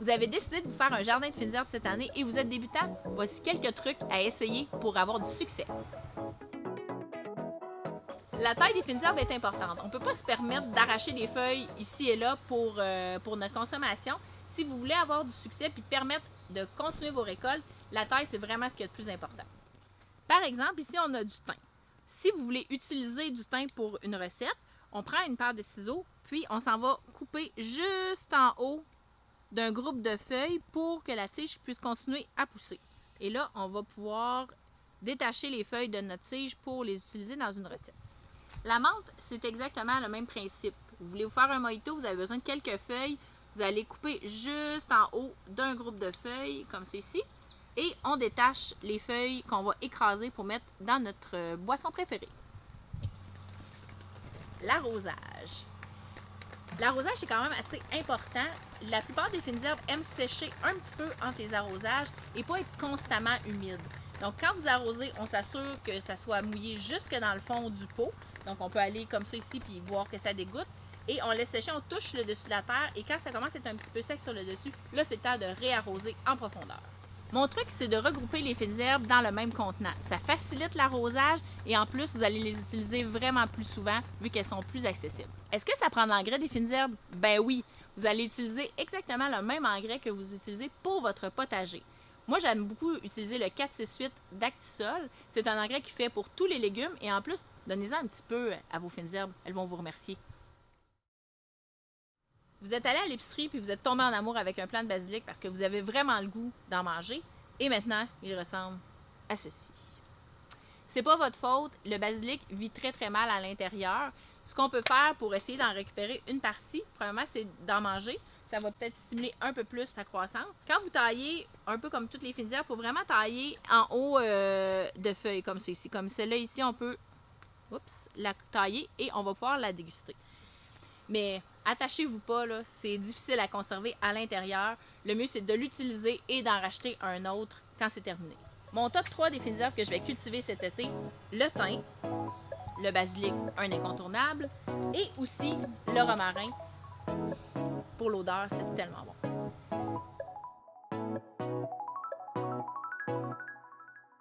Vous avez décidé de vous faire un jardin de fines herbes cette année et vous êtes débutant? Voici quelques trucs à essayer pour avoir du succès. La taille des fines herbes est importante. On ne peut pas se permettre d'arracher des feuilles ici et là pour notre consommation. Si vous voulez avoir du succès et permettre de continuer vos récoltes, la taille, c'est vraiment ce qui est le plus important. Par exemple, ici, on a du thym. Si vous voulez utiliser du thym pour une recette, on prend une paire de ciseaux, puis on s'en va couper juste en haut d'un groupe de feuilles pour que la tige puisse continuer à pousser. Et là, on va pouvoir détacher les feuilles de notre tige pour les utiliser dans une recette. La menthe, c'est exactement le même principe. Vous voulez vous faire un mojito, vous avez besoin de quelques feuilles. Vous allez couper juste en haut d'un groupe de feuilles, comme ceci. Et on détache les feuilles qu'on va écraser pour mettre dans notre boisson préférée. L'arrosage. L'arrosage, c'est quand même assez important. La plupart des fines herbes aiment sécher un petit peu entre les arrosages et pas être constamment humide. Donc, quand vous arrosez, on s'assure que ça soit mouillé jusque dans le fond du pot. Donc, on peut aller comme ça ici puis voir que ça dégoûte. Et on laisse sécher, on touche le dessus de la terre. Et quand ça commence à être un petit peu sec sur le dessus, là, c'est le temps de réarroser en profondeur. Mon truc, c'est de regrouper les fines herbes dans le même contenant. Ça facilite l'arrosage et en plus, vous allez les utiliser vraiment plus souvent vu qu'elles sont plus accessibles. Est-ce que ça prend de l'engrais des fines herbes? Ben oui, vous allez utiliser exactement le même engrais que vous utilisez pour votre potager. Moi, j'aime beaucoup utiliser le 468 d'Actisol. C'est un engrais qui fait pour tous les légumes et en plus, donnez-en un petit peu à vos fines herbes. Elles vont vous remercier. Vous êtes allé à l'épicerie puis vous êtes tombé en amour avec un plant de basilic parce que vous avez vraiment le goût d'en manger. Et maintenant, il ressemble à ceci. C'est pas votre faute, le basilic vit très très mal à l'intérieur. Ce qu'on peut faire pour essayer d'en récupérer une partie, premièrement, c'est d'en manger. Ça va peut-être stimuler un peu plus sa croissance. Quand vous taillez, un peu comme toutes les fines herbes, il faut vraiment tailler en haut de feuilles comme ceci. Comme celle-là ici, on peut la tailler et on va pouvoir la déguster. Mais attachez-vous pas, là, c'est difficile à conserver à l'intérieur. Le mieux, c'est de l'utiliser et d'en racheter un autre quand c'est terminé. Mon top 3 des fines herbes que je vais cultiver cet été, le thym, le basilic, un incontournable, et aussi le romarin. Pour l'odeur, c'est tellement bon.